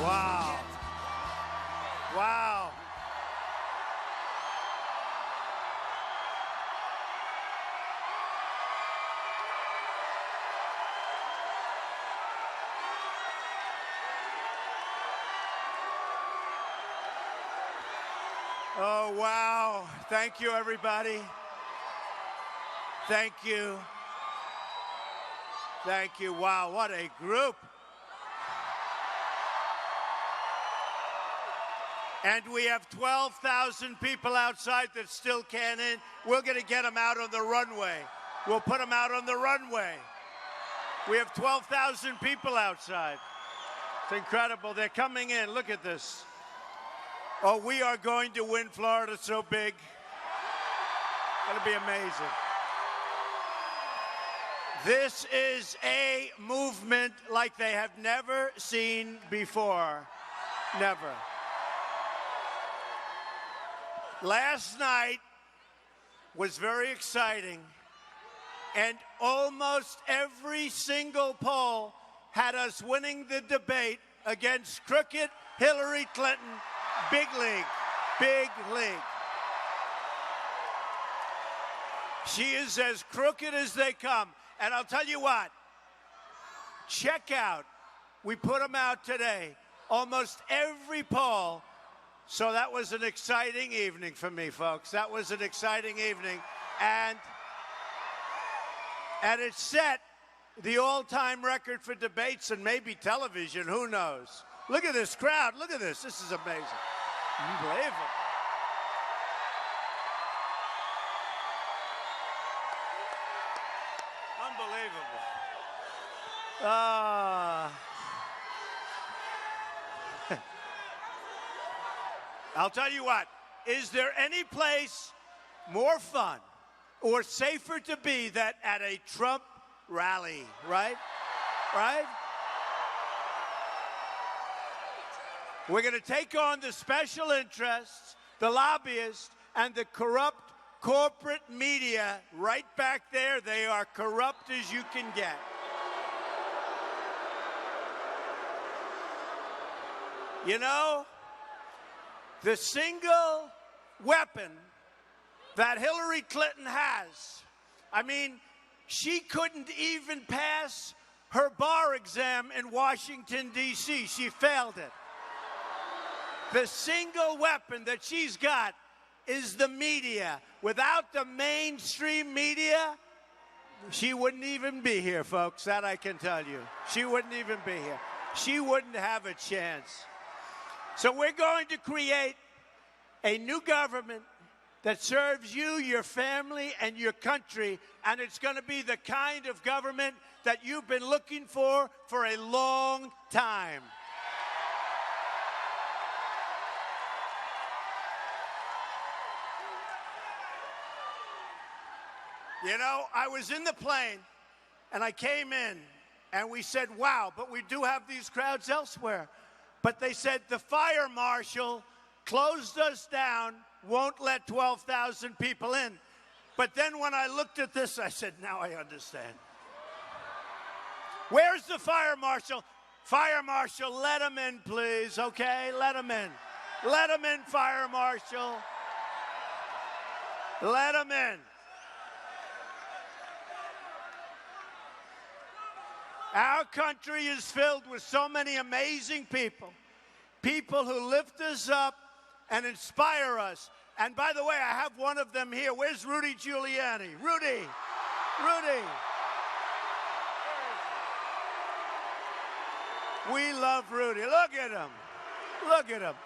Wow. Wow. Oh, wow. Thank you, everybody. Thank you. Thank you. Wow, what a group. And we have 12,000 people outside that still can't in. We're going to get them out on the runway. We'll put them out on the runway. We have 12,000 people outside. It's incredible. They're coming in. Look at this. Oh, we are going to win Florida so big. It'll be amazing. This is a movement like they have never seen before. Never. Last night was very exciting, and almost every single poll had us winning the debate against crooked Hillary Clinton. Big league. Big league. She is as crooked as they come. And I'll tell you what, check out, we put them out today, almost every poll. So that was an exciting evening for me, folks. That was an exciting evening. And it set the all-time record for debates and maybe television. Who knows? Look at this crowd. Look at this. This is amazing. Unbelievable. Unbelievable. I'll tell you what, is there any place more fun or safer to be than at a Trump rally, right? Right? We're going to take on the special interests, the lobbyists, and the corrupt corporate media right back there. They are corrupt as you can get. You know, the single weapon that Hillary Clinton has, I mean, she couldn't even pass her bar exam in Washington, D.C. She failed it. The single weapon that she's got is the media. Without the mainstream media, she wouldn't even be here, folks. That I can tell you. She wouldn't even be here. She wouldn't have a chance. So we're going to create a new government that serves you, your family, and your country, and it's going to be the kind of government that you've been looking for a long time. You know, I was in the plane, and I came in, and we said, wow, but we do have these crowds elsewhere. But they said the fire marshal closed us down, won't let 12,000 people in. But then when I looked at this, I said, now I understand. Where's the fire marshal? Fire marshal, let him in, please, okay? Let him in. Let him in, fire marshal. Let him in. Our country is filled with so many amazing people, people who lift us up and inspire us. And by the way, I have one of them here. Where's Rudy Giuliani? Rudy. We love Rudy. Look at him. Look at him.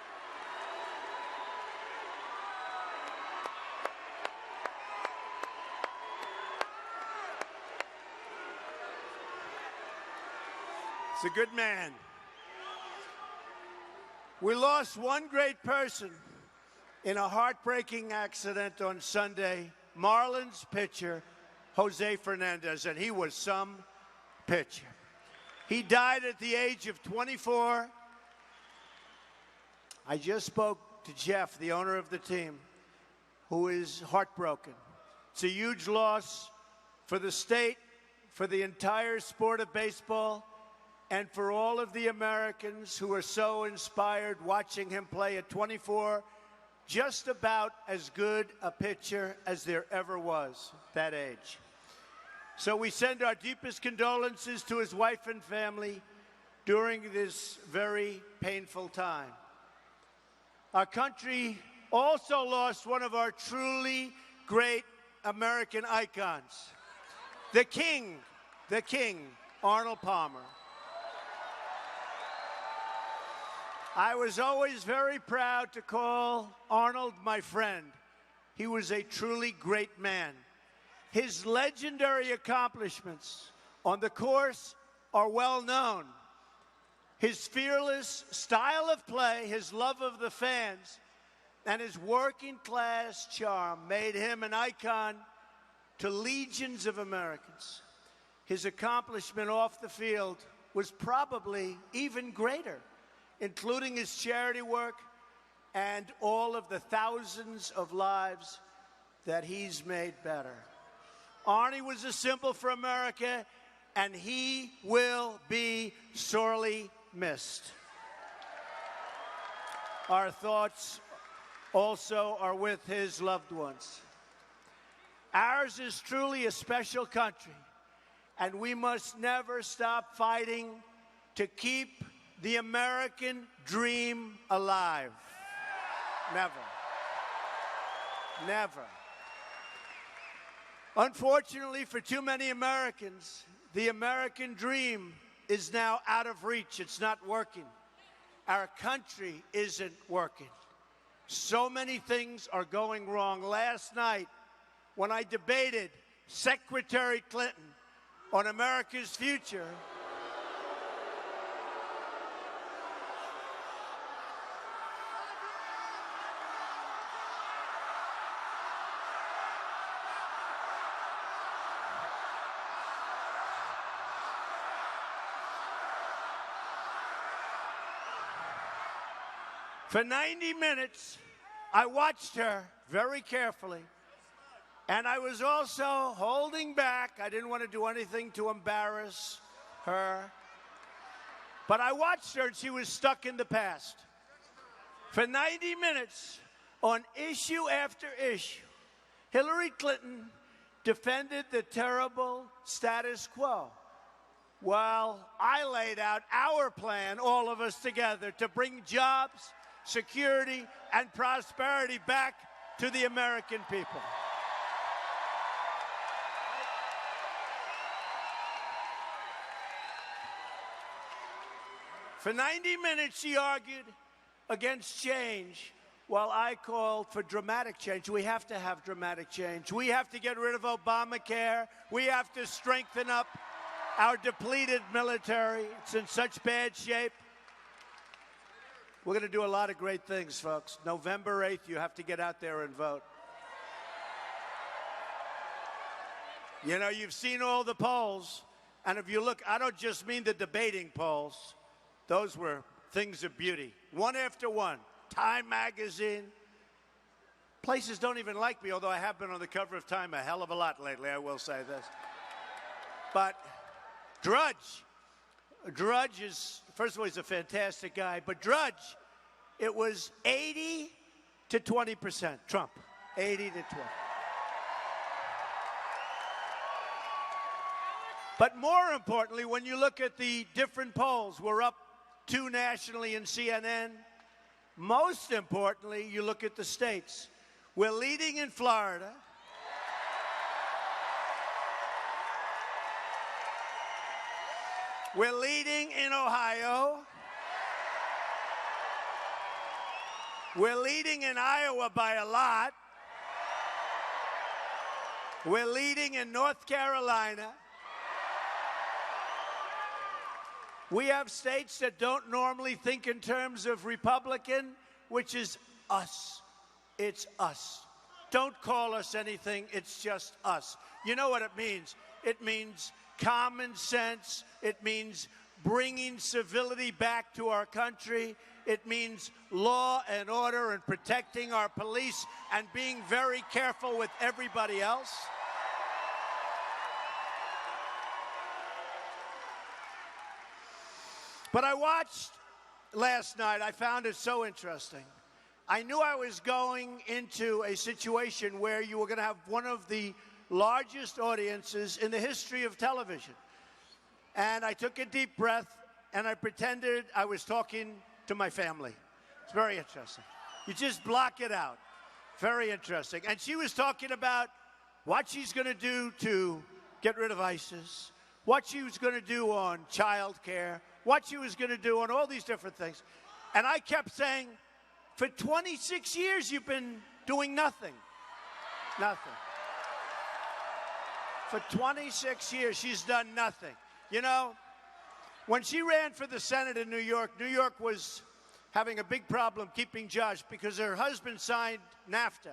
He's a good man. We lost one great person in a heartbreaking accident on Sunday, Marlins pitcher Jose Fernandez, and he was some pitcher. He died at the age of 24. I just spoke to Jeff, the owner of the team, who is heartbroken. It's a huge loss for the state, for the entire sport of baseball, and for all of the Americans who are so inspired watching him play at 24, just about as good a pitcher as there ever was, that age. So we send our deepest condolences to his wife and family during this very painful time. Our country also lost one of our truly great American icons, the King, Arnold Palmer. I was always very proud to call Arnold my friend. He was a truly great man. His legendary accomplishments on the course are well known. His fearless style of play, his love of the fans, and his working-class charm made him an icon to legions of Americans. His accomplishment off the field was probably even greater, including his charity work and all of the thousands of lives that he's made better. Arnie was a symbol for America, and he will be sorely missed. Our thoughts also are with his loved ones. Ours is truly a special country, and we must never stop fighting to keep the American dream alive. Never. Never. Unfortunately, for too many Americans, the American dream is now out of reach. It's not working. Our country isn't working. So many things are going wrong. Last night, when I debated Secretary Clinton on America's future, for 90 minutes, I watched her very carefully, and I was also holding back. I didn't want to do anything to embarrass her, but I watched her, and she was stuck in the past. For 90 minutes, on issue after issue, Hillary Clinton defended the terrible status quo, while I laid out our plan, all of us together, to bring jobs, security, and prosperity back to the American people. For 90 minutes, she argued against change, while I called for dramatic change. We have to have dramatic change. We have to get rid of Obamacare. We have to strengthen up our depleted military. It's in such bad shape. We're going to do a lot of great things, folks. November 8th, you have to get out there and vote. You know, you've seen all the polls, and if you look, I don't just mean the debating polls. Those were things of beauty, one after one. Time magazine. Places don't even like me, although I have been on the cover of Time a hell of a lot lately, I will say this. But Drudge is, first of all, he's a fantastic guy, but Drudge, it was 80 to 20%. Trump, 80 to 20. But more importantly, when you look at the different polls, we're up 2 nationally in CNN. Most importantly, you look at the states. We're leading in Florida. We're leading in Ohio. We're leading in Iowa by a lot. We're leading in North Carolina. We have states that don't normally think in terms of Republican, which is us. It's us. Don't call us anything. It's just us. You know what it means? It means common sense. It means bringing civility back to our country. It means law and order and protecting our police and being very careful with everybody else. But I watched last night. I found it so interesting. I knew I was going into a situation where you were going to have one of the largest audiences in the history of television. And I took a deep breath, and I pretended I was talking to my family. It's very interesting. You just block it out. Very interesting. And she was talking about what she's going to do to get rid of ISIS, what she was going to do on child care, what she was going to do on all these different things. And I kept saying, for 26 years, you've been doing nothing. Nothing. For 26 years, she's done nothing. You know, when she ran for the Senate in New York was having a big problem keeping jobs because her husband signed NAFTA.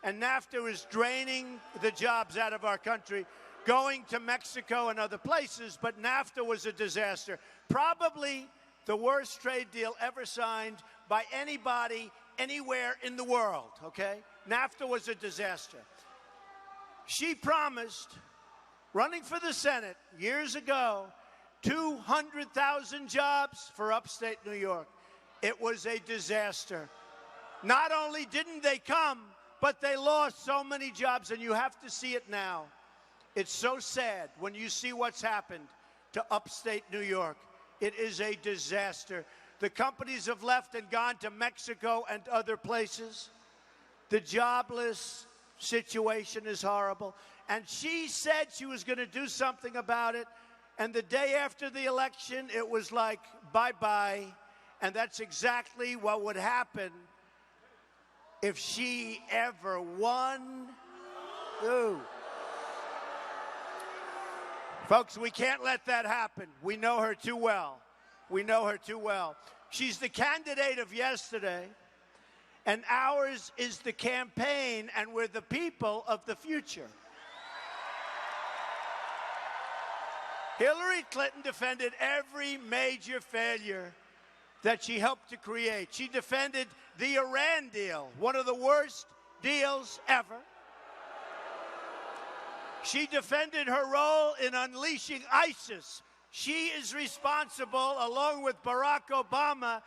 And NAFTA was draining the jobs out of our country, going to Mexico and other places, but NAFTA was a disaster. Probably the worst trade deal ever signed by anybody, anywhere in the world, okay? NAFTA was a disaster. She promised, running for the Senate years ago, 200,000 jobs for upstate New York. It was a disaster. Not only didn't they come, but they lost so many jobs, and you have to see it now. It's so sad when you see what's happened to upstate New York. It is a disaster. The companies have left and gone to Mexico and other places. The jobless situation is horrible. And she said she was going to do something about it. And the day after the election, it was like, bye-bye. And that's exactly what would happen if she ever won. Ooh. Folks, we can't let that happen. We know her too well. We know her too well. She's the candidate of yesterday, and ours is the campaign, and we're the people of the future. Hillary Clinton defended every major failure that she helped to create. She defended the Iran deal, one of the worst deals ever. She defended her role in unleashing ISIS. She is responsible, along with Barack Obama.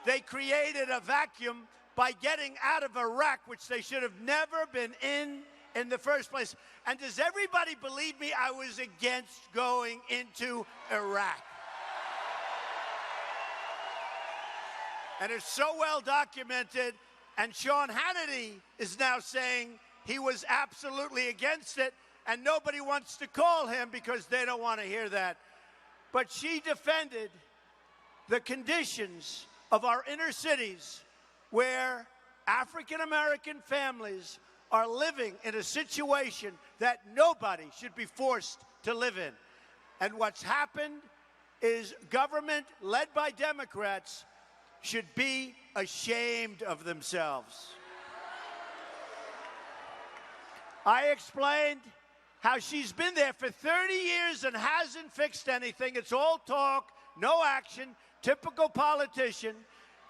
They created a vacuum by getting out of Iraq, which they should have never been in the first place. And does everybody believe me? I was against going into Iraq. And it's so well documented, and Sean Hannity is now saying he was absolutely against it, and nobody wants to call him because they don't want to hear that. But she defended the conditions of our inner cities where African-American families are living in a situation that nobody should be forced to live in. And what's happened is government led by Democrats should be ashamed of themselves. I explained how she's been there for 30 years and hasn't fixed anything. It's all talk, no action, typical politician.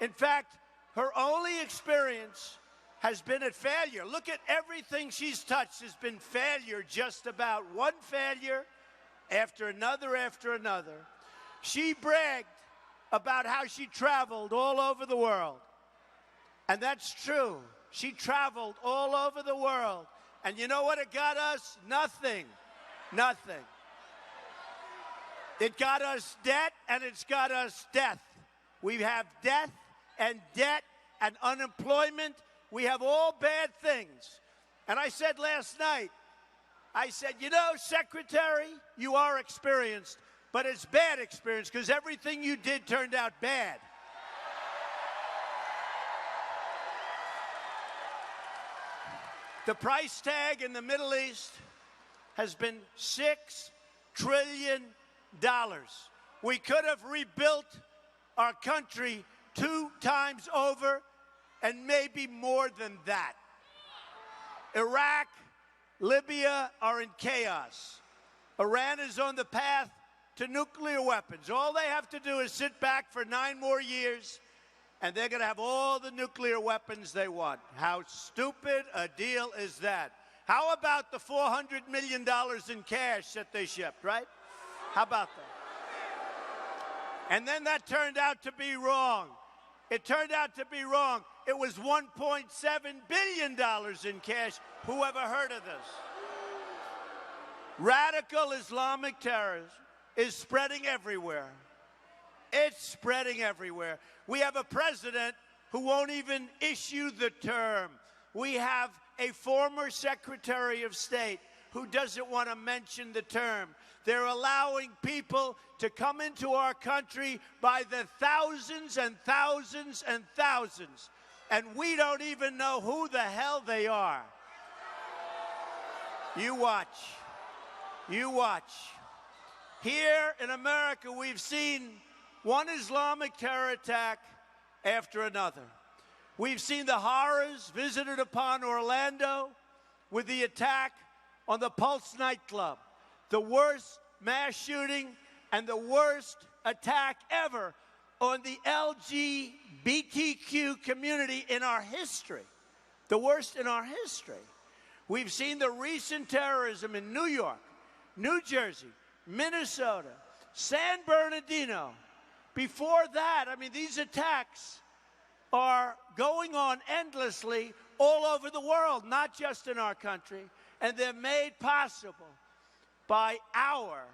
In fact, her only experience has been at failure. Look at everything she's touched has been failure, just about one failure after another after another. She bragged about how she traveled all over the world. And that's true. She traveled all over the world. And you know what it got us? Nothing. Nothing. It got us debt, and it's got us death. We have death and debt and unemployment. We have all bad things. And I said last night, I said, you know, Secretary, you are experienced, but it's bad experience because everything you did turned out bad. The price tag in the Middle East has been $6 trillion. We could have rebuilt our country 2 times over and maybe more than that. Iraq, Libya are in chaos. Iran is on the path to nuclear weapons. All they have to do is sit back for 9 more years, and they're going to have all the nuclear weapons they want. How stupid a deal is that? How about the $400 million in cash that they shipped, right? How about that? And then that turned out to be wrong. It turned out to be wrong. It was $1.7 billion in cash. Who ever heard of this? Radical Islamic terrorism is spreading everywhere. It's spreading everywhere. We have a president who won't even issue the term. We have a former Secretary of State who doesn't want to mention the term. They're allowing people to come into our country by the thousands and thousands and thousands, and we don't even know who the hell they are. You watch. You watch. Here in America, we've seen one Islamic terror attack after another. We've seen the horrors visited upon Orlando with the attack on the Pulse nightclub, the worst mass shooting and the worst attack ever on the LGBTQ community in our history, the worst in our history. We've seen the recent terrorism in New York, New Jersey, Minnesota, San Bernardino. Before that, I mean, these attacks are going on endlessly all over the world, not just in our country, and they're made possible by our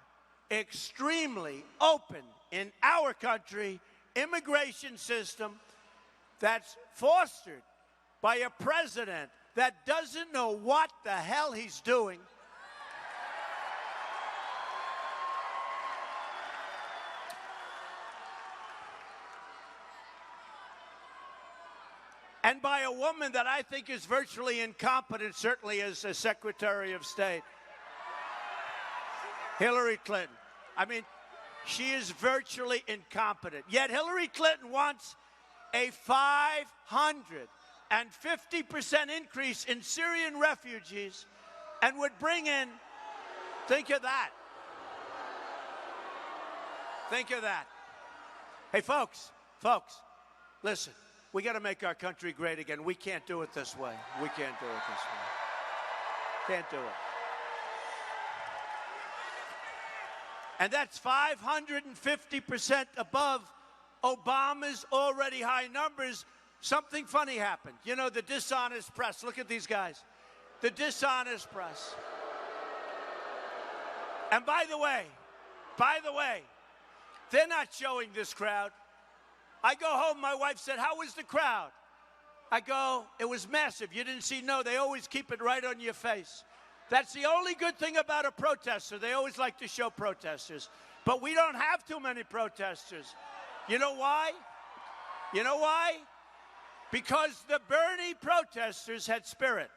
extremely open, in our country, immigration system that's fostered by a president that doesn't know what the hell he's doing. And by a woman that I think is virtually incompetent, certainly as a Secretary of State, Hillary Clinton. I mean, she is virtually incompetent. Yet Hillary Clinton wants a 550% increase in Syrian refugees and would bring in, think of that. Think of that. Hey, folks, listen. We got to make our country great again. We can't do it this way. We can't do it this way. Can't do it. And that's 550% above Obama's already high numbers. Something funny happened. You know, the dishonest press. Look at these guys. The dishonest press. And by the way, they're not showing this crowd. I go home, my wife said, "How was the crowd?" I go, "It was massive. You didn't see?" No, they always keep it right on your face. That's the only good thing about a protester. They always like to show protesters. But we don't have too many protesters. You know why? You know why? Because the Bernie protesters had spirit.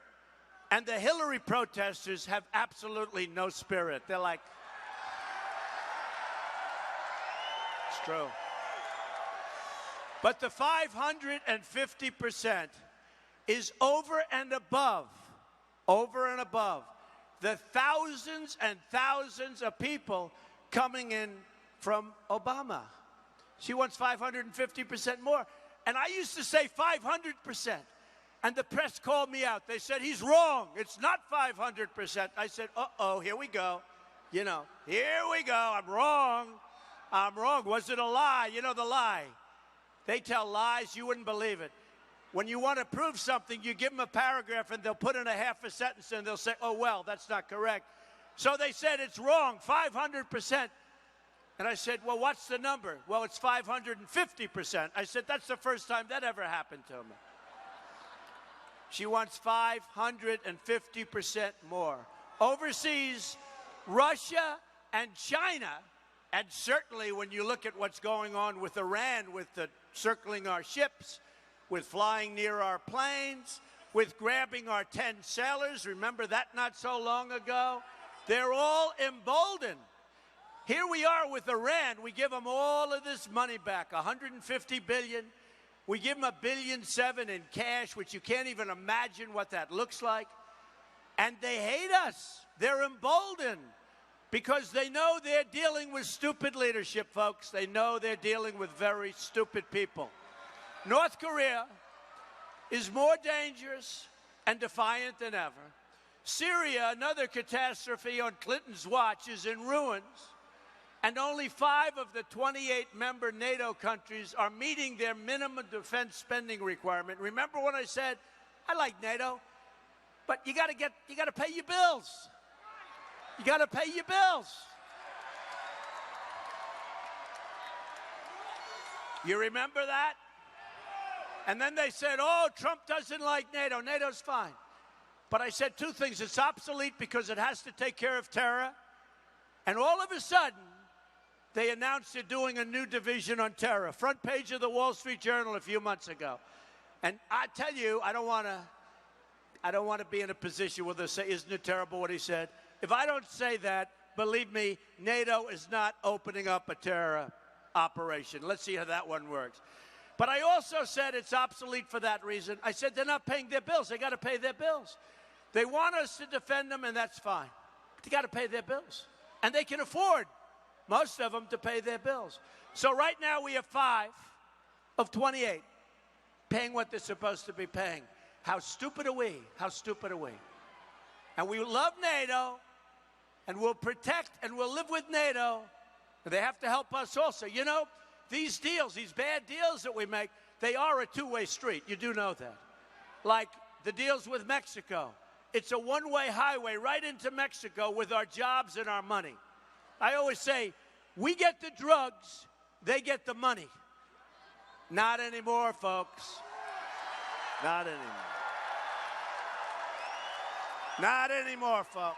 And the Hillary protesters have absolutely no spirit. They're like, it's true. But the 550% is over and above the thousands and thousands of people coming in from Obama. She wants 550% more. And I used to say 500%. And the press called me out. They said, he's wrong. It's not 500%. I said, uh-oh, here we go. You know, here we go. I'm wrong. Was it a lie? You know the lie. They tell lies, you wouldn't believe it. When you want to prove something, you give them a paragraph and they'll put in a half a sentence and they'll say, oh, well, that's not correct. So they said it's wrong, 500%. And I said, well, what's the number? Well, it's 550%. I said, that's the first time that ever happened to me. She wants 550% more. Overseas, Russia and China, and certainly when you look at what's going on with Iran, with the circling our ships, with flying near our planes, with grabbing our 10 sailors, remember that not so long ago? They're all emboldened. Here we are with Iran. We give them all of this money back, $150 billion. We give them $1.7 billion in cash, which you can't even imagine what that looks like. And they hate us. They're emboldened because they know they're dealing with stupid leadership, folks. They know they're dealing with very stupid people. North Korea is more dangerous and defiant than ever. Syria, another catastrophe on Clinton's watch, is in ruins. and only 5 of the 28 member NATO countries are meeting their minimum defense spending requirement. Remember when I said, I like NATO, but you got to pay your bills. You got to pay your bills. You remember that? And then they said, oh, Trump doesn't like NATO. NATO's fine. But I said 2 things. It's obsolete because it has to take care of terror. And all of a sudden, they announced they're doing a new division on terror. Front page of the Wall Street Journal a few months ago. And I tell you, I don't want to be in a position where they say, isn't it terrible what he said? If I don't say that, believe me, NATO is not opening up a terror operation. Let's see how that one works. But I also said it's obsolete for that reason. I said they're not paying their bills. They got to pay their bills. They want us to defend them, and that's fine. But they got to pay their bills. And they can afford, most of them, to pay their bills. So right now we have 5 of 28 paying what they're supposed to be paying. How stupid are we? How stupid are we? And we love NATO, and we'll protect and we'll live with NATO. They have to help us also. You know, these deals, these bad deals that we make, they are a two-way street. You do know that. Like the deals with Mexico. It's a one-way highway right into Mexico with our jobs and our money. I always say, we get the drugs, they get the money. Not anymore, folks. Not anymore. Not anymore, folks.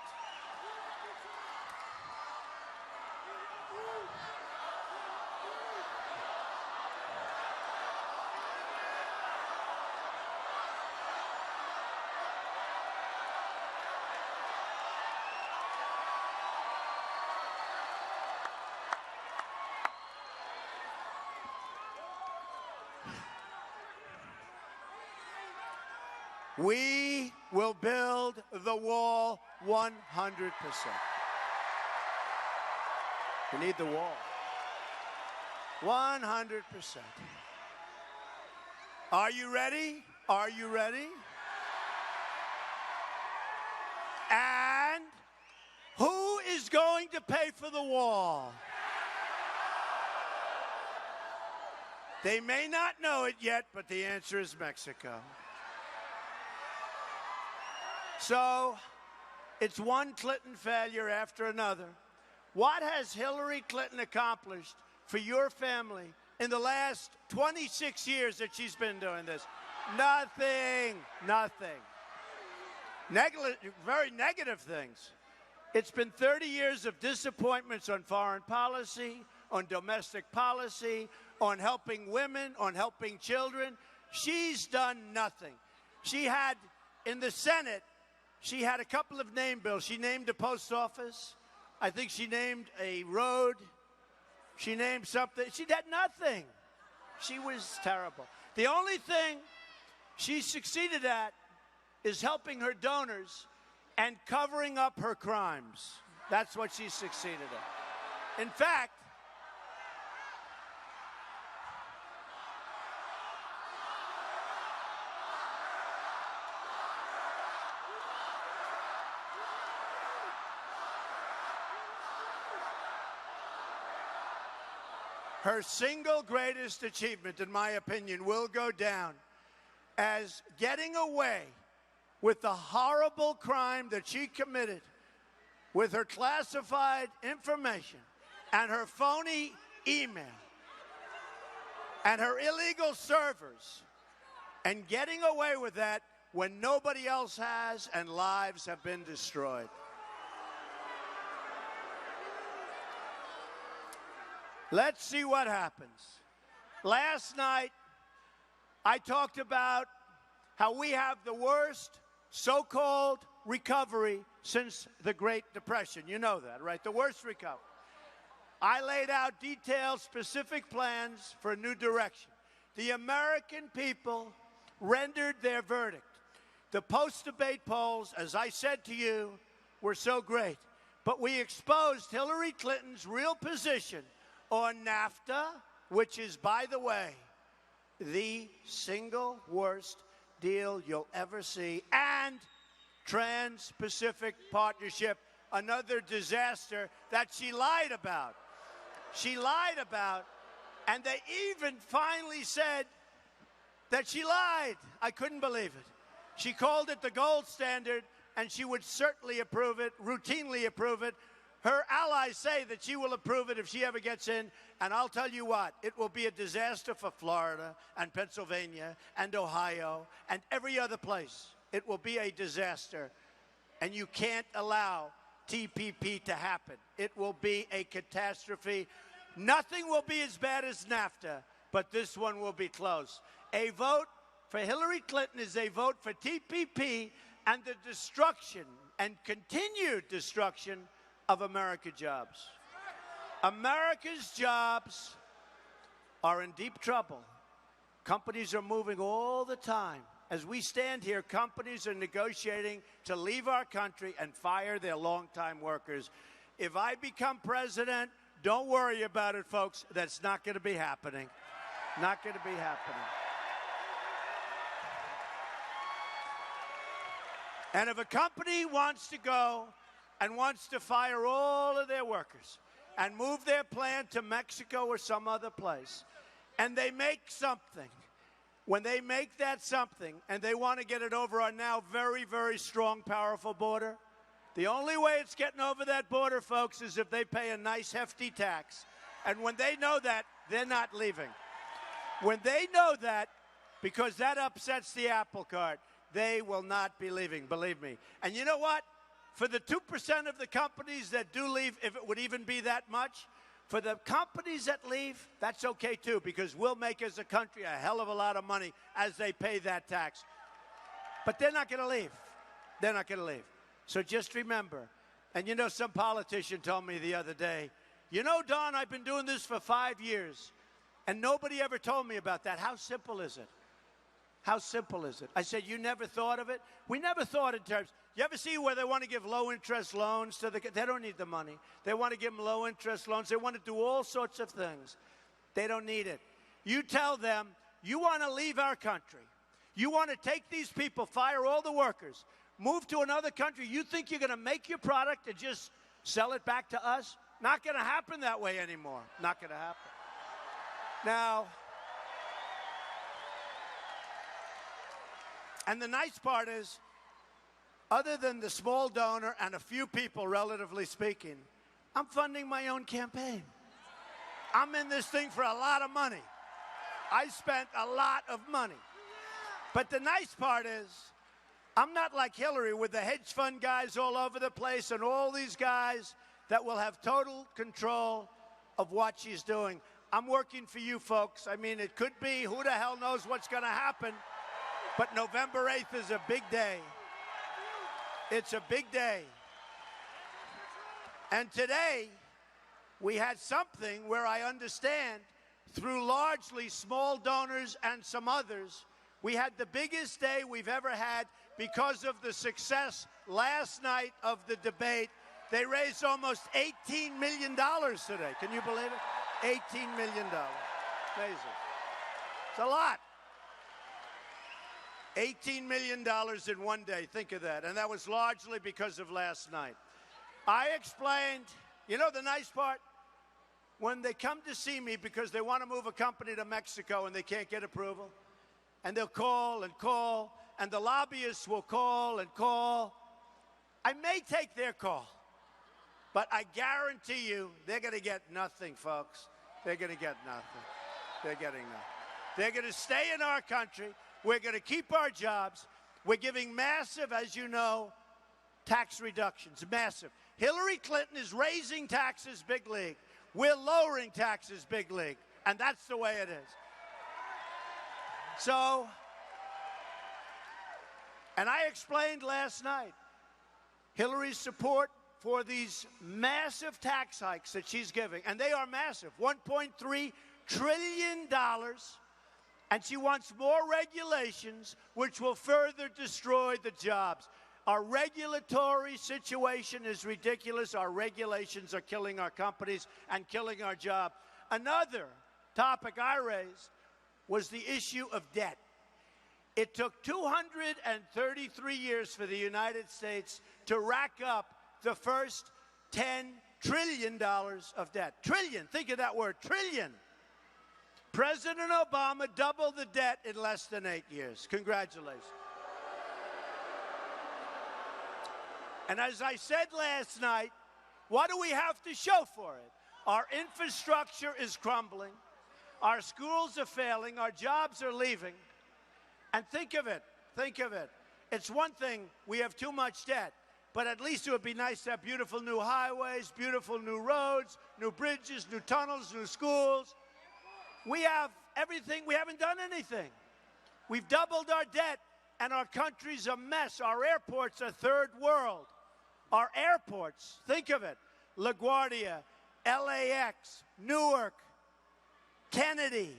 We will build the wall 100%. We need the wall. 100%. Are you ready? Are you ready? And who is going to pay for the wall? They may not know it yet, but the answer is Mexico. So, it's one Clinton failure after another. What has Hillary Clinton accomplished for your family in the last 26 years that she's been doing this? Nothing. Nothing. Very negative things. It's been 30 years of disappointments on foreign policy, on domestic policy, on helping women, on helping children. She's done nothing. She had, in the Senate, she had a couple of name bills. She named a post office. I think she named a road. She named something. She did nothing. She was terrible. The only thing she succeeded at is helping her donors and covering up her crimes. That's what she succeeded at. In fact, her single greatest achievement, in my opinion, will go down as getting away with the horrible crime that she committed with her classified information and her phony email and her illegal servers, and getting away with that when nobody else has and lives have been destroyed. Let's see what happens. Last night, I talked about how we have the worst so-called recovery since the Great Depression. You know that, right? The worst recovery. I laid out detailed, specific plans for a new direction. The American people rendered their verdict. The post-debate polls, as I said to you, were so great. But we exposed Hillary Clinton's real position on NAFTA, which is, by the way, the single worst deal you'll ever see, and Trans-Pacific Partnership, another disaster that she lied about. she lied about, and they even finally said that she lied. I couldn't believe it. She called it the gold standard, and she would certainly approve it, routinely approve it. Her allies say that she will approve it if she ever gets in, and I'll tell you what, it will be a disaster for Florida and Pennsylvania and Ohio and every other place. It will be a disaster, and you can't allow TPP to happen. It will be a catastrophe. Nothing will be as bad as NAFTA, but this one will be close. A vote for Hillary Clinton is a vote for TPP and the destruction and continued destruction of American jobs. America's jobs are in deep trouble. Companies are moving all the time. As we stand here, companies are negotiating to leave our country and fire their longtime workers. If I become president, don't worry about it, folks. That's not going to be happening. Not going to be happening. And if a company wants to go and wants to fire all of their workers and move their plant to Mexico or some other place, and they make something, when they make that something and they want to get it over our now very, very strong, powerful border, the only way it's getting over that border, folks, is if they pay a nice, hefty tax. And when they know that, they're not leaving. When they know that, because that upsets the apple cart, they will not be leaving, believe me. And you know what? For the 2% of the companies that do leave, if it would even be that much, for the companies that leave, that's okay too, because we'll make as a country a hell of a lot of money as they pay that tax. But they're not going to leave. They're not going to leave. So just remember, and you know, some politician told me the other day, you know, Don, I've been doing this for 5 years, and nobody ever told me about that. How simple is it? How simple is it? I said, you never thought of it? We never thought in terms. You ever see where they want to give low-interest loans to they don't need the money. They want to give them low-interest loans. They want to do all sorts of things. They don't need it. You tell them, you want to leave our country. You want to take these people, fire all the workers, move to another country. You think you're going to make your product and just sell it back to us? Not going to happen that way anymore. Not going to happen. Now, and the nice part is, other than the small donor and a few people, relatively speaking, I'm funding my own campaign. I'm in this thing for a lot of money. I spent a lot of money. But the nice part is, I'm not like Hillary with the hedge fund guys all over the place and all these guys that will have total control of what she's doing. I'm working for you folks. I mean, it could be, who the hell knows what's going to happen, but November 8th is a big day. It's a big day. And today, we had something where I understand, through largely small donors and some others, we had the biggest day we've ever had because of the success last night of the debate. They raised almost $18 million today. Can you believe it? $18 million. Amazing. It's a lot. $18 million in one day. Think of that. And that was largely because of last night. I explained, you know the nice part? When they come to see me because they want to move a company to Mexico and they can't get approval, and they'll call and call, and the lobbyists will call and call, I may take their call, but I guarantee you they're going to get nothing, folks. They're going to get nothing. They're getting nothing. They're going to stay in our country. We're going to keep our jobs. We're giving massive, as you know, tax reductions, massive. Hillary Clinton is raising taxes big league. We're lowering taxes big league, and that's the way it is. So, and I explained last night Hillary's support for these massive tax hikes that she's giving, and they are massive, $1.3 trillion, and she wants more regulations which will further destroy the jobs. Our regulatory situation is ridiculous. Our regulations are killing our companies and killing our jobs. Another topic I raised was the issue of debt. It took 233 years for the United States to rack up the first $10 trillion of debt. Trillion. Think of that word, trillion. President Obama doubled the debt in less than 8 years. Congratulations. And as I said last night, what do we have to show for it? Our infrastructure is crumbling. Our schools are failing. Our jobs are leaving. And think of it. It's one thing, we have too much debt, but at least it would be nice to have beautiful new highways, beautiful new roads, new bridges, new tunnels, new schools. We have everything. We haven't done anything. We've doubled our debt, and our country's a mess. Our airports are third world. Our airports, think of it, LaGuardia, LAX, Newark, Kennedy.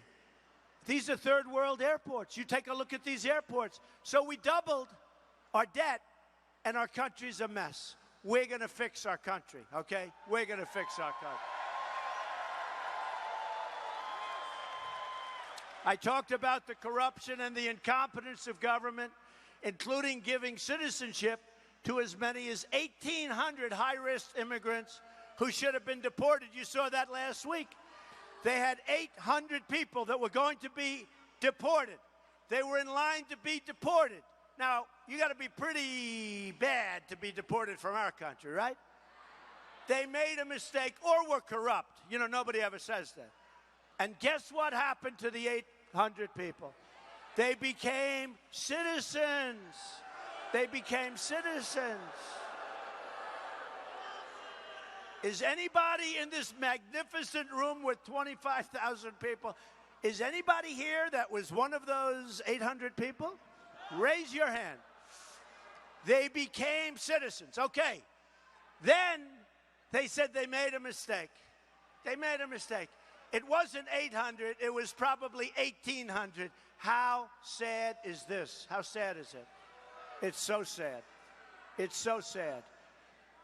These are third world airports. You take a look at these airports. So we doubled our debt, and our country's a mess. We're going to fix our country, okay? We're going to fix our country. I talked about the corruption and the incompetence of government, including giving citizenship to as many as 1,800 high-risk immigrants who should have been deported. You saw that last week. They had 800 people that were going to be deported. They were in line to be deported. Now, you got to be pretty bad to be deported from our country, right? They made a mistake or were corrupt. You know, nobody ever says that. And guess what happened to the 800 people? They became citizens. They became citizens. Is anybody in this magnificent room with 25,000 people, is anybody here that was one of those 800 people? Raise your hand. They became citizens. Okay. Then they said they made a mistake. They made a mistake. It wasn't 800. It was probably 1,800. How sad is this? How sad is it? It's so sad. It's so sad.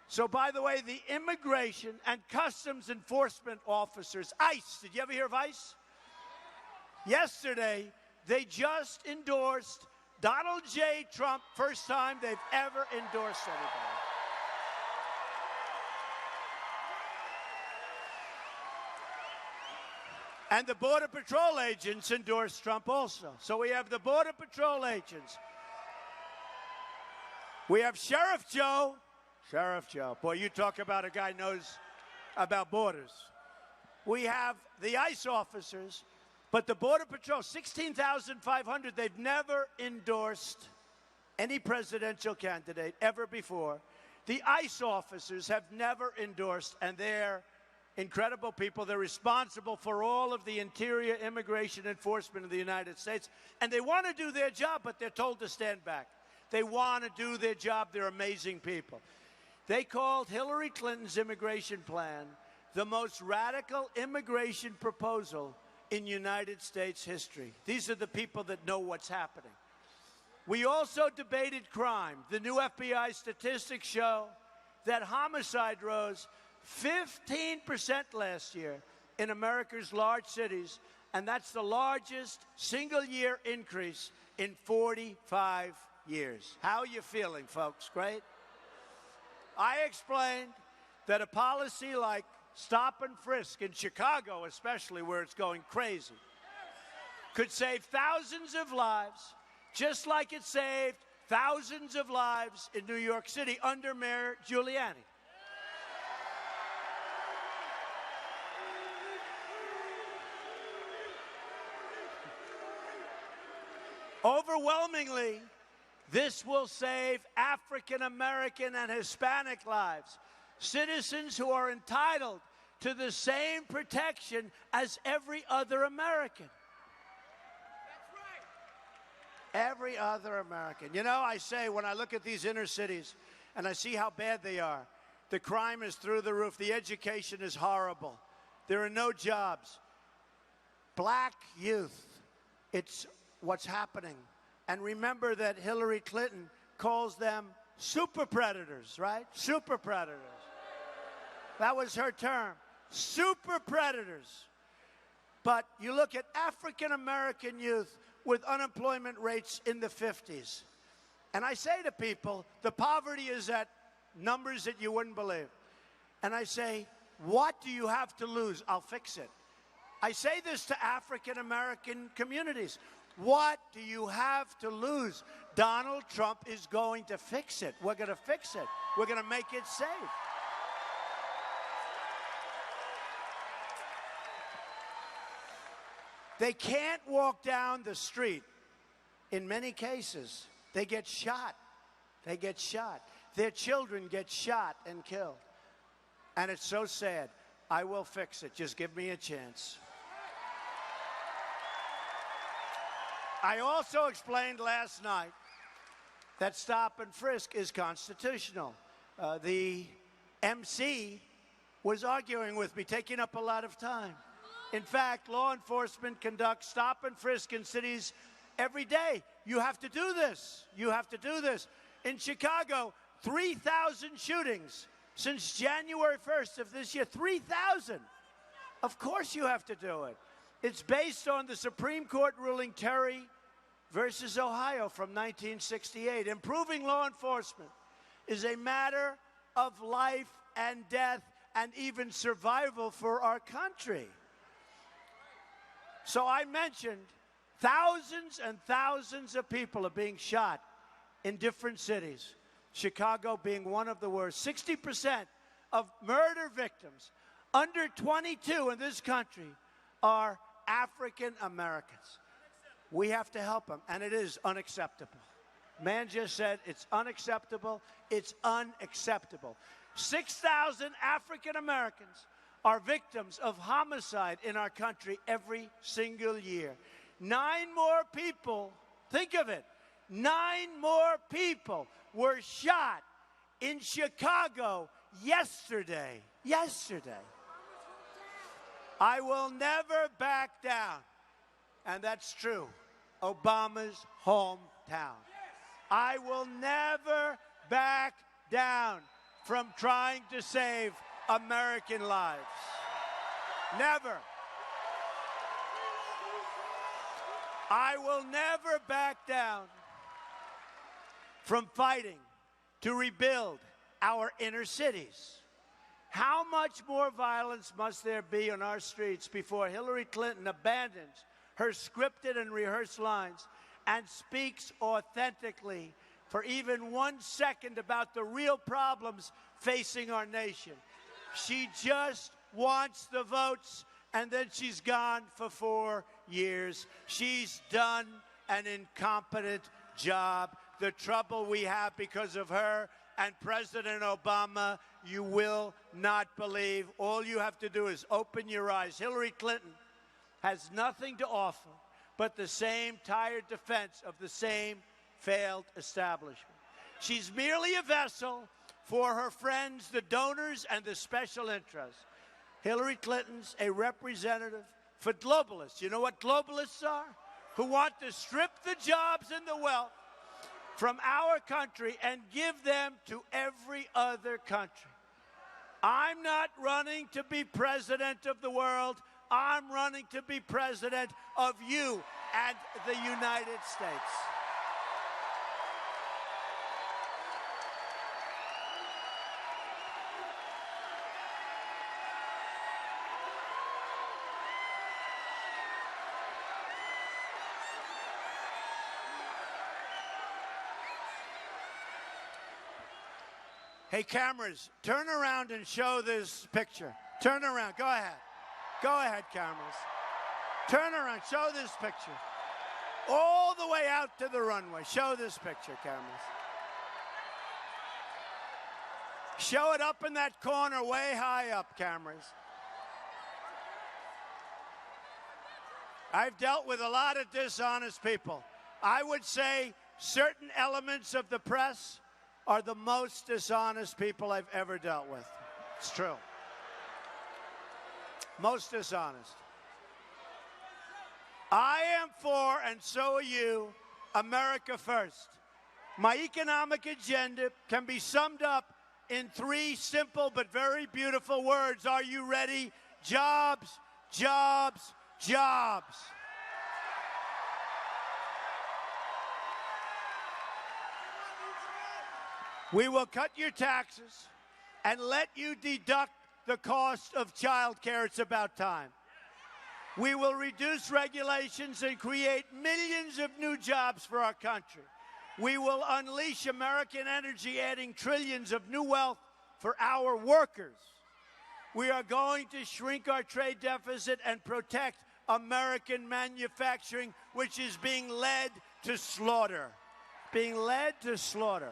So, by the way, the Immigration and Customs Enforcement officers, ICE, did you ever hear of ICE? Yesterday, they just endorsed Donald J. Trump, first time they've ever endorsed anybody. And the Border Patrol agents endorsed Trump also. So we have the Border Patrol agents. We have Sheriff Joe. Sheriff Joe. Boy, you talk about a guy who knows about borders. We have the ICE officers, but the Border Patrol, 16,500, they've never endorsed any presidential candidate ever before. The ICE officers have never endorsed, and they're incredible people. They're responsible for all of the interior immigration enforcement of the United States, and they want to do their job, but they're told to stand back. They want to do their job. They're amazing people. They called Hillary Clinton's immigration plan the most radical immigration proposal in United States history. These are the people that know what's happening. We also debated crime. The new FBI statistics show that homicide rose 15% last year in America's large cities, and that's the largest single-year increase in 45 years. How are you feeling, folks? Great? I explained that a policy like stop and frisk in Chicago, especially where it's going crazy, could save thousands of lives, just like it saved thousands of lives in New York City under Mayor Giuliani. Overwhelmingly, this will save African American and Hispanic lives, citizens who are entitled to the same protection as every other American. That's right. Every other American. You know, I say when I look at these inner cities and I see how bad they are, the crime is through the roof, the education is horrible, there are no jobs. Black youth, it's what's happening. And remember that Hillary Clinton calls them super predators, right? Super predators. That was her term. Super predators. But you look at African American youth with unemployment rates in the 50s. And I say to people, the poverty is at numbers that you wouldn't believe. And I say, what do you have to lose? I'll fix it. I say this to African-American communities. What do you have to lose? Donald Trump is going to fix it. We're going to fix it. We're going to make it safe. They can't walk down the street. In many cases, they get shot. They get shot. Their children get shot and killed. And it's so sad. I will fix it. Just give me a chance. I also explained last night that stop and frisk is constitutional. The MC was arguing with me, taking up a lot of time. In fact, law enforcement conducts stop and frisk in cities every day. You have to do this. You have to do this. In Chicago, 3,000 shootings since January 1st of this year. 3,000. Of course you have to do it. It's based on the Supreme Court ruling Terry versus Ohio from 1968. Improving law enforcement is a matter of life and death and even survival for our country. So I mentioned thousands and thousands of people are being shot in different cities, Chicago being one of the worst. 60% of murder victims under 22 in this country are African Americans. We have to help them, and it is unacceptable. Man just said it's unacceptable. It's unacceptable. 6,000 African Americans are victims of homicide in our country every single year. 9 more people, think of it, 9 more people were shot in Chicago yesterday. Yesterday. I will never back down. And that's true. Obama's hometown. I will never back down from trying to save American lives. Never. I will never back down from fighting to rebuild our inner cities. How much more violence must there be on our streets before Hillary Clinton abandons her scripted and rehearsed lines and speaks authentically for even 1 second about the real problems facing our nation? She just wants the votes, and then she's gone for 4 years. She's done an incompetent job. The trouble we have because of her and President Obama, you will not believe. All you have to do is open your eyes. Hillary Clinton has nothing to offer but the same tired defense of the same failed establishment. She's merely a vessel for her friends, the donors, and the special interests. Hillary Clinton's a representative for globalists. You know what globalists are? Who want to strip the jobs and the wealth from our country and give them to every other country. I'm not running to be president of the world. I'm running to be president of you and the United States. Hey, cameras, turn around and show this picture. Turn around. Go ahead. Go ahead, cameras. Turn around. Show this picture. All the way out to the runway. Show this picture, cameras. Show it up in that corner way high up, cameras. I've dealt with a lot of dishonest people. I would say certain elements of the press are the most dishonest people I've ever dealt with. It's true. Most dishonest. I am for, and so are you, America first. My economic agenda can be summed up in 3 simple but very beautiful words. Are you ready? Jobs, jobs, jobs. We will cut your taxes. and let you deduct the cost of child care. It's about time. We will reduce regulations and create millions of new jobs for our country. We will unleash American energy, adding trillions of new wealth for our workers. We are going to shrink our trade deficit and protect American manufacturing, which is being led to slaughter. Being led to slaughter.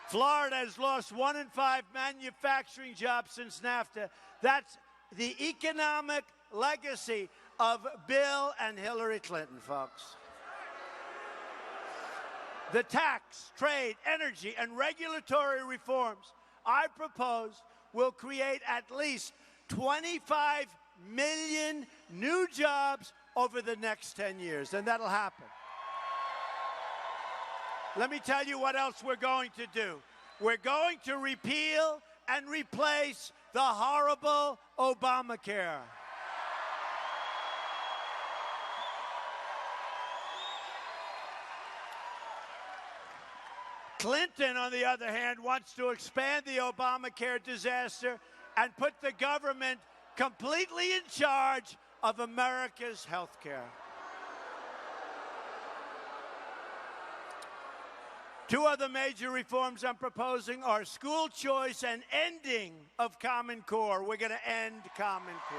Florida has lost 1 in 5 manufacturing jobs since NAFTA. That's the economic legacy of Bill and Hillary Clinton, folks. The tax, trade, energy, and regulatory reforms I propose will create at least 25 million new jobs over the next 10 years, and that'll happen. Let me tell you what else we're going to do. We're going to repeal and replace the horrible Obamacare. Clinton, on the other hand, wants to expand the Obamacare disaster and put the government completely in charge of America's health care. Two other major reforms I'm proposing are school choice and ending of Common Core. We're going to end Common Core.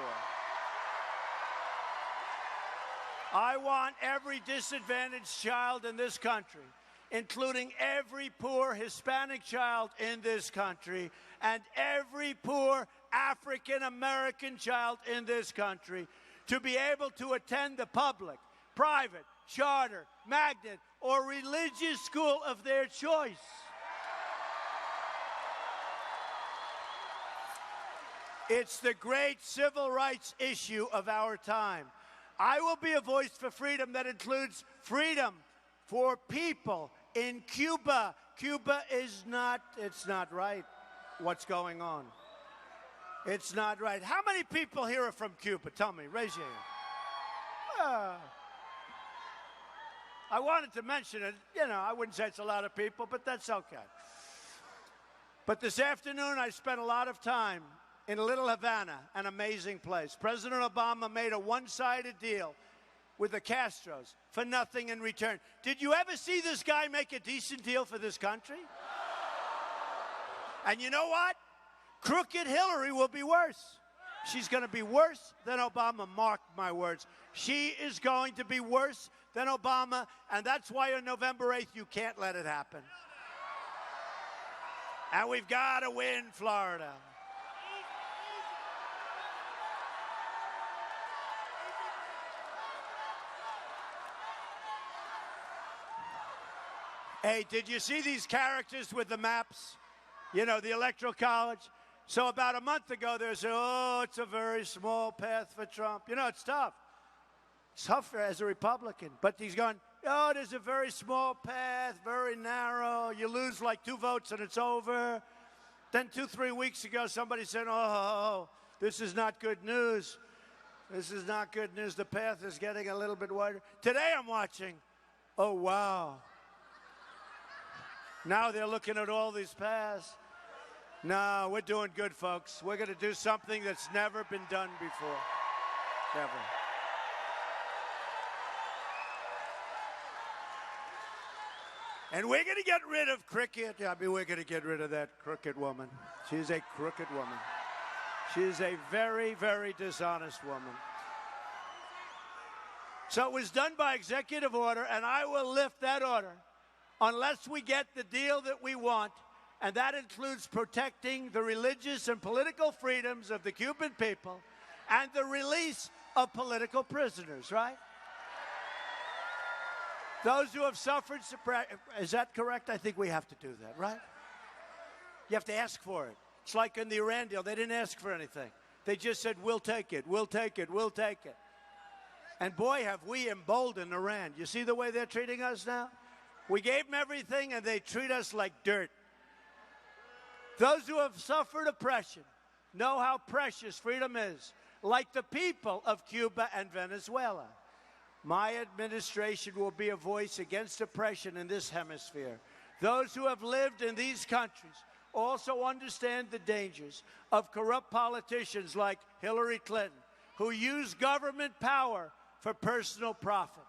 I want every disadvantaged child in this country, including every poor Hispanic child in this country and every poor African-American child in this country, to be able to attend the public, private, charter, magnet, or religious school of their choice. It's the great civil rights issue of our time. I will be a voice for freedom that includes freedom for people in Cuba. Cuba is not, it's not right what's going on. It's not right. How many people here are from Cuba? Tell me, raise your hand. I wanted to mention it. You know, I wouldn't say it's a lot of people, but that's okay. But this afternoon, I spent a lot of time in Little Havana, an amazing place. President Obama made a one-sided deal with the Castros for nothing in return. Did you ever see this guy make a decent deal for this country? And you know what? Crooked Hillary will be worse. She's going to be worse than Obama, mark my words. She is going to be worse than Obama, and that's why on November 8th, you can't let it happen. And we've got to win Florida. Hey, did you see these characters with the maps? You know, the Electoral College? So about a month ago, they said, oh, it's a very small path for Trump. You know, it's tough. It's tough as a Republican. But he's going, oh, there's a very small path, very narrow. You lose like 2 votes and it's over. Then 2-3 weeks ago, somebody said, oh, this is not good news. This is not good news. The path is getting a little bit wider. Today I'm watching, oh, wow. Now they're looking at all these paths. No, we're doing good, folks. We're going to do something that's never been done before. Never. And we're going to get rid of cricket. I mean, we're going to get rid of that crooked woman. She's a crooked woman. She's a very, very dishonest woman. So it was done by executive order, and I will lift that order unless we get the deal that we want. And that includes protecting the religious and political freedoms of the Cuban people and the release of political prisoners, right? Those who have suffered suppression. Is that correct? I think we have to do that, right? You have to ask for it. It's like in the Iran deal. They didn't ask for anything. They just said, we'll take it, we'll take it, we'll take it. And boy, have we emboldened Iran. You see the way they're treating us now? We gave them everything, and they treat us like dirt. Those who have suffered oppression know how precious freedom is, like the people of Cuba and Venezuela. My administration will be a voice against oppression in this hemisphere. Those who have lived in these countries also understand the dangers of corrupt politicians like Hillary Clinton, who use government power for personal profit.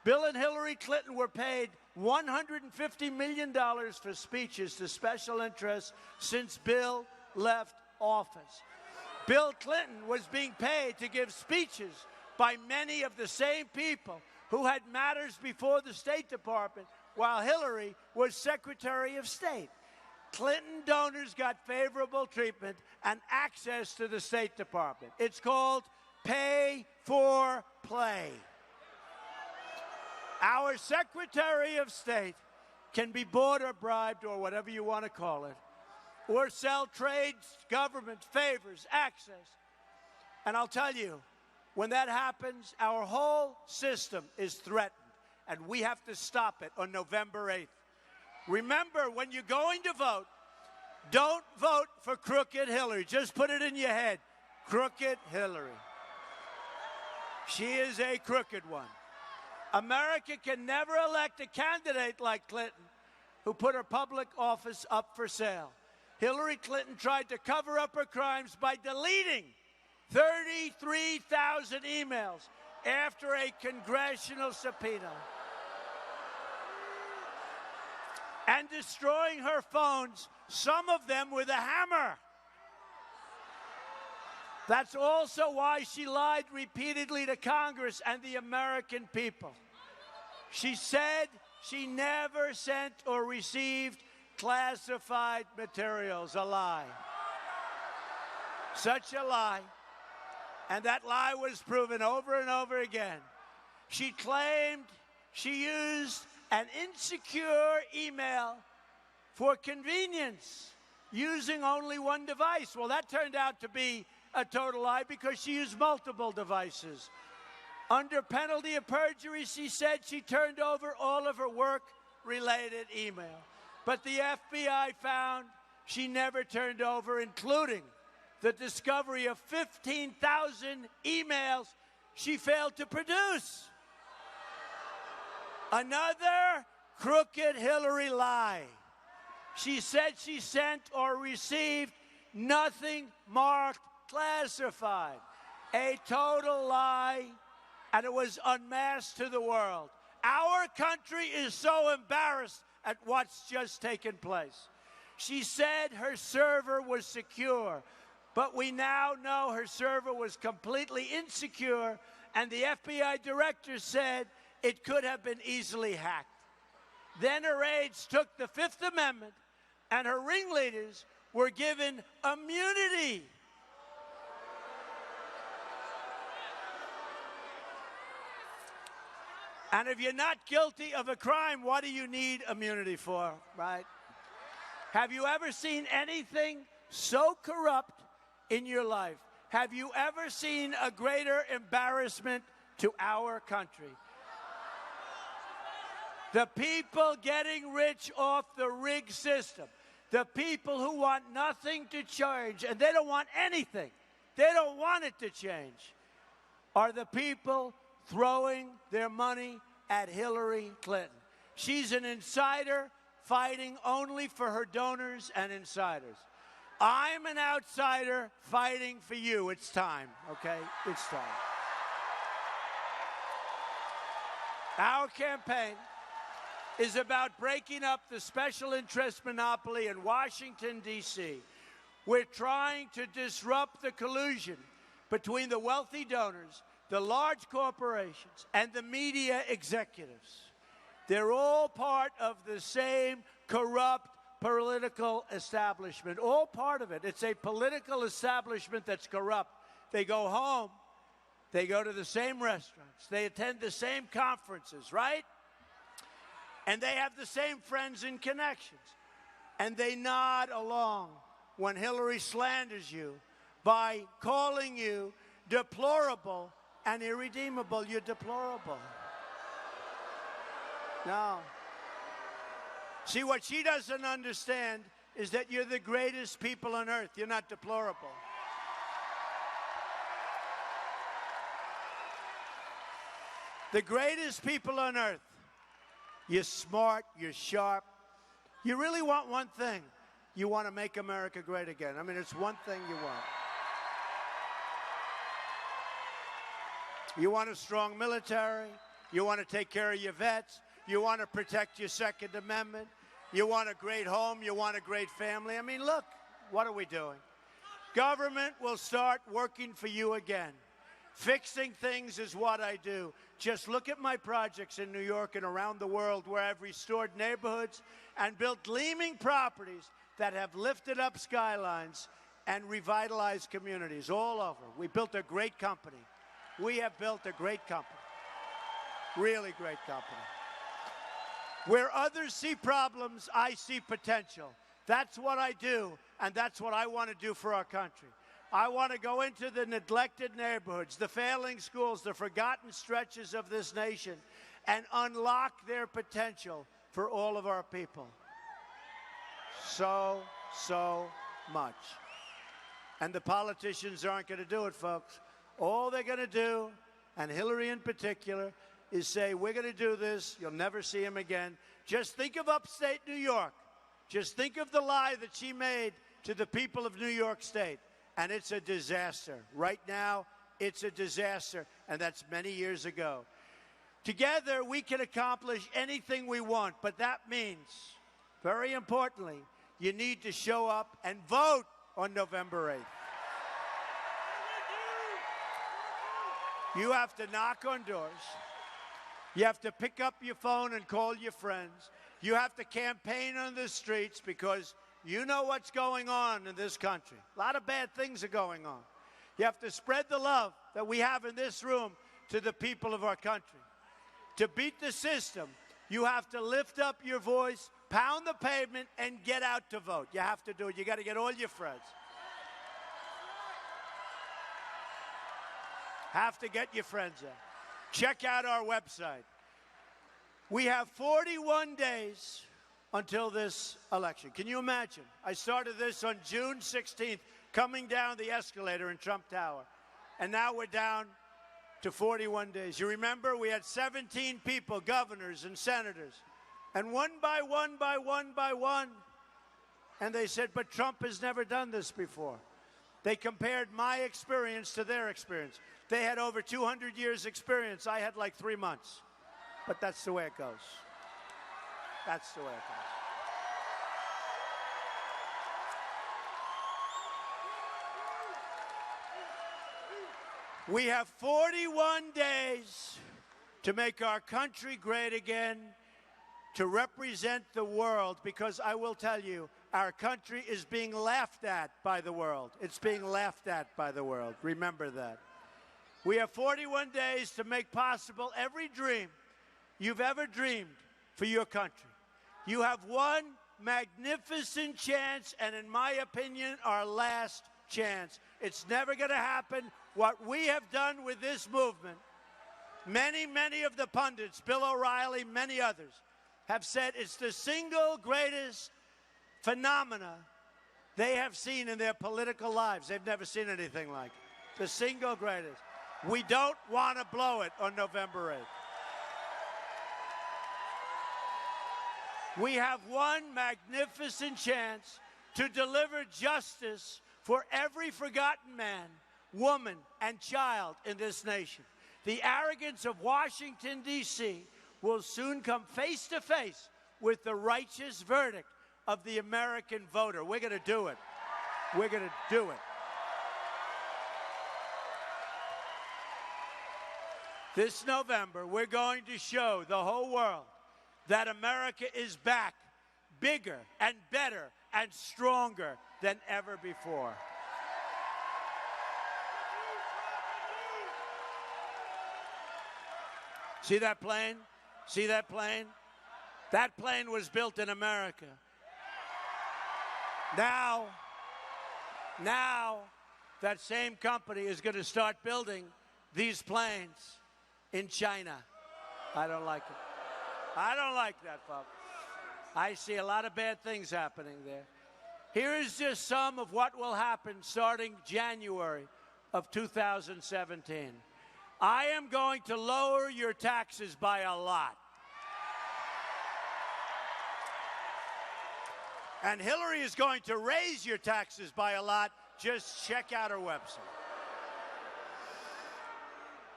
Bill and Hillary Clinton were paid $150 million for speeches to special interests since Bill left office. Bill Clinton was being paid to give speeches by many of the same people who had matters before the State Department, while Hillary was Secretary of State. Clinton donors got favorable treatment and access to the State Department. It's called pay for play. Our Secretary of State can be bought or bribed, or whatever you want to call it, or sell trade, government, favors, access. And I'll tell you, when that happens, our whole system is threatened, and we have to stop it on November 8th. Remember, when you're going to vote, don't vote for crooked Hillary. Just put it in your head. Crooked Hillary. She is a crooked one. America can never elect a candidate like Clinton, who put her public office up for sale. Hillary Clinton tried to cover up her crimes by deleting 33,000 emails after a congressional subpoena and destroying her phones, some of them with a hammer. That's also why she lied repeatedly to Congress and the American people. She said she never sent or received classified materials. A lie. Such a lie. And that lie was proven over and over again. She claimed she used an insecure email for convenience, using only one device. Well, that turned out to be a total lie because she used multiple devices. Under penalty of perjury, she said she turned over all of her work-related email. But the FBI found she never turned over, including the discovery of 15,000 emails she failed to produce. Another crooked Hillary lie. She said she sent or received nothing marked classified. A total lie, and it was unmasked to the world. Our country is so embarrassed at what's just taken place. She said her server was secure, but we now know her server was completely insecure, and the FBI director said it could have been easily hacked. Then her aides took the Fifth Amendment, and her ringleaders were given immunity. And if you're not guilty of a crime, what do you need immunity for, right? Have you ever seen anything so corrupt in your life? Have you ever seen a greater embarrassment to our country? The people getting rich off the rigged system, the people who want nothing to change, and they don't want anything, they don't want it to change, are the people throwing their money at Hillary Clinton. She's an insider fighting only for her donors and insiders. I'm an outsider fighting for you. It's time, okay? It's time. Our campaign is about breaking up the special interest monopoly in Washington, D.C. We're trying to disrupt the collusion between the wealthy donors, the large corporations, and the media executives. They're all part of the same corrupt political establishment, all part of it. It's a political establishment that's corrupt. They go home, they go to the same restaurants, they attend the same conferences, right? And they have the same friends and connections. And they nod along when Hillary slanders you by calling you deplorable and irredeemable. You're deplorable. No. See, what she doesn't understand is that you're the greatest people on earth. You're not deplorable. The greatest people on earth. You're smart, you're sharp. You really want one thing, you want to make America great again. I mean, it's one thing you want. You want a strong military. You want to take care of your vets. You want to protect your Second Amendment. You want a great home. You want a great family. I mean, look, what are we doing? Government will start working for you again. Fixing things is what I do. Just look at my projects in New York and around the world where I've restored neighborhoods and built gleaming properties that have lifted up skylines and revitalized communities all over. We built a great company. We have built a great company. Really great company. Where others see problems, I see potential. That's what I do, and that's what I want to do for our country. I want to go into the neglected neighborhoods, the failing schools, the forgotten stretches of this nation, and unlock their potential for all of our people. So much. And the politicians aren't going to do it, folks. All they're going to do, and Hillary in particular, is say, we're going to do this. You'll never see him again. Just think of upstate New York. Just think of the lie that she made to the people of New York State. And it's a disaster. Right now, it's a disaster. And that's many years ago. Together, we can accomplish anything we want. But that means, very importantly, you need to show up and vote on November 8th. You have to knock on doors. You have to pick up your phone and call your friends. You have to campaign on the streets because you know what's going on in this country. A lot of bad things are going on. You have to spread the love that we have in this room to the people of our country. To beat the system, you have to lift up your voice, pound the pavement, and get out to vote. You have to do it. You got to get all your friends. Have to get your friends out. Check out our website. We have 41 days until this election. Can you imagine? I started this on June 16th, coming down the escalator in Trump Tower. And now we're down to 41 days. You remember, we had 17 people, governors and senators. And one by one, and they said, but Trump has never done this before. They compared my experience to their experience. They had over 200 years experience. I had like 3 months. But that's the way it goes. That's the way it goes. We have 41 days to make our country great again, to represent the world, because I will tell you, our country is being laughed at by the world. It's being laughed at by the world. Remember that. We have 41 days to make possible every dream you've ever dreamed for your country. You have one magnificent chance, and in my opinion, our last chance. It's never going to happen. What we have done with this movement, many of the pundits, Bill O'Reilly, many others, have said it's the single greatest phenomena they have seen in their political lives. They've never seen anything like it. The single greatest. We don't want to blow it on November 8th. We have one magnificent chance to deliver justice for every forgotten man, woman, and child in this nation. The arrogance of Washington, D.C. will soon come face to face with the righteous verdict of the American voter. We're going to do it. We're going to do it. This November, we're going to show the whole world that America is back, bigger and better and stronger than ever before. See that plane? See that plane? That plane was built in America. Now, that same company is going to start building these planes in China. I don't like it. I don't like that, folks. I see a lot of bad things happening there. Here is just some of what will happen starting January of 2017. I am going to lower your taxes by a lot. And Hillary is going to raise your taxes by a lot. Just check out her website.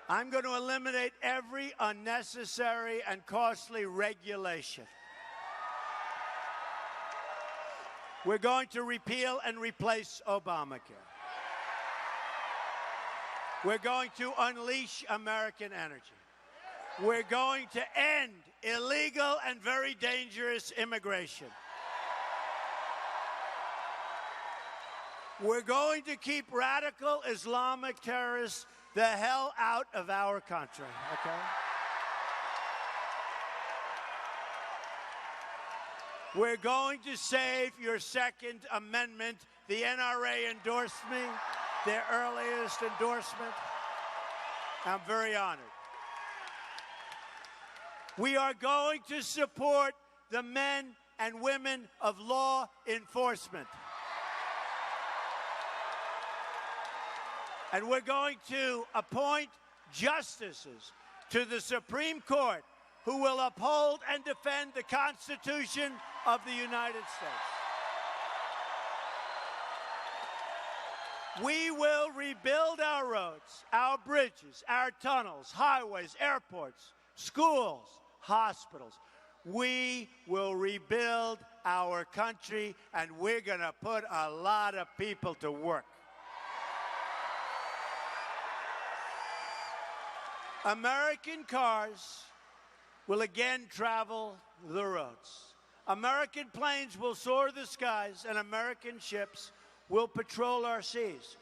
I'm going to eliminate every unnecessary and costly regulation. We're going to repeal and replace Obamacare. We're going to unleash American energy. We're going to end illegal and very dangerous immigration. We're going to keep radical Islamic terrorists the hell out of our country, okay? We're going to save your Second Amendment. The NRA endorsed me, their earliest endorsement. I'm very honored. We are going to support the men and women of law enforcement. And we're going to appoint justices to the Supreme Court who will uphold and defend the Constitution of the United States. We will rebuild our roads, our bridges, our tunnels, highways, airports, schools, hospitals. We will rebuild our country, and we're going to put a lot of people to work. American cars will again travel the roads. American planes will soar the skies, and American ships will patrol our seas.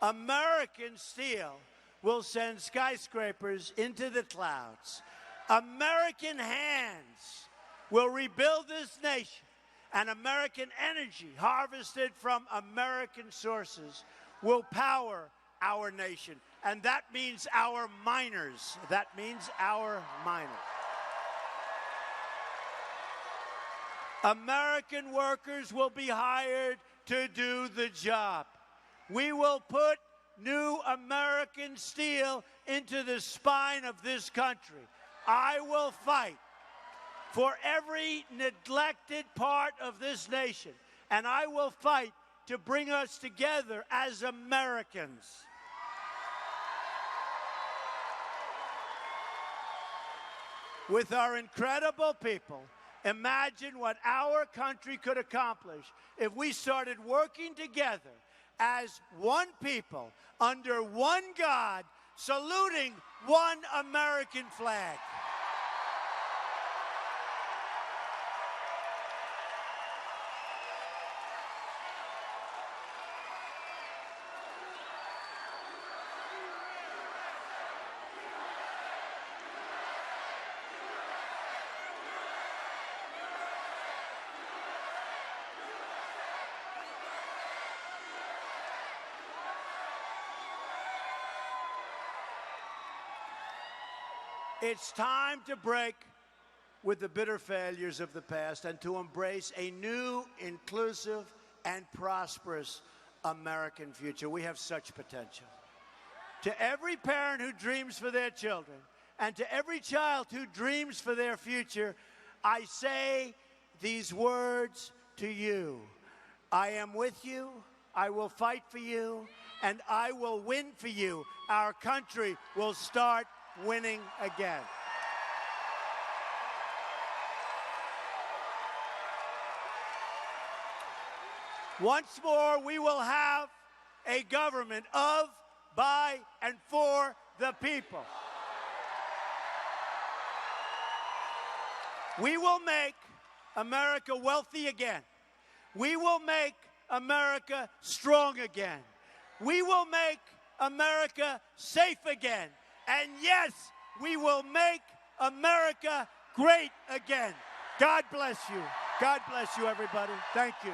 American steel will send skyscrapers into the clouds. American hands will rebuild this nation, and American energy harvested from American sources will power our nation. And that means our miners. That means our miners. American workers will be hired to do the job. We will put new American steel into the spine of this country. I will fight for every neglected part of this nation, and I will fight to bring us together as Americans. With our incredible people, imagine what our country could accomplish if we started working together as one people, under one God, saluting one American flag. It's time to break with the bitter failures of the past and to embrace a new, inclusive, and prosperous American future. We have such potential. To every parent who dreams for their children, and to every child who dreams for their future, I say these words to you. I am with you, I will fight for you, and I will win for you. Our country will start winning again. Once more, we will have a government of, by, and for the people. We will make America wealthy again. We will make America strong again. We will make America safe again. And yes, we will make America great again. God bless you. God bless you, everybody. Thank you.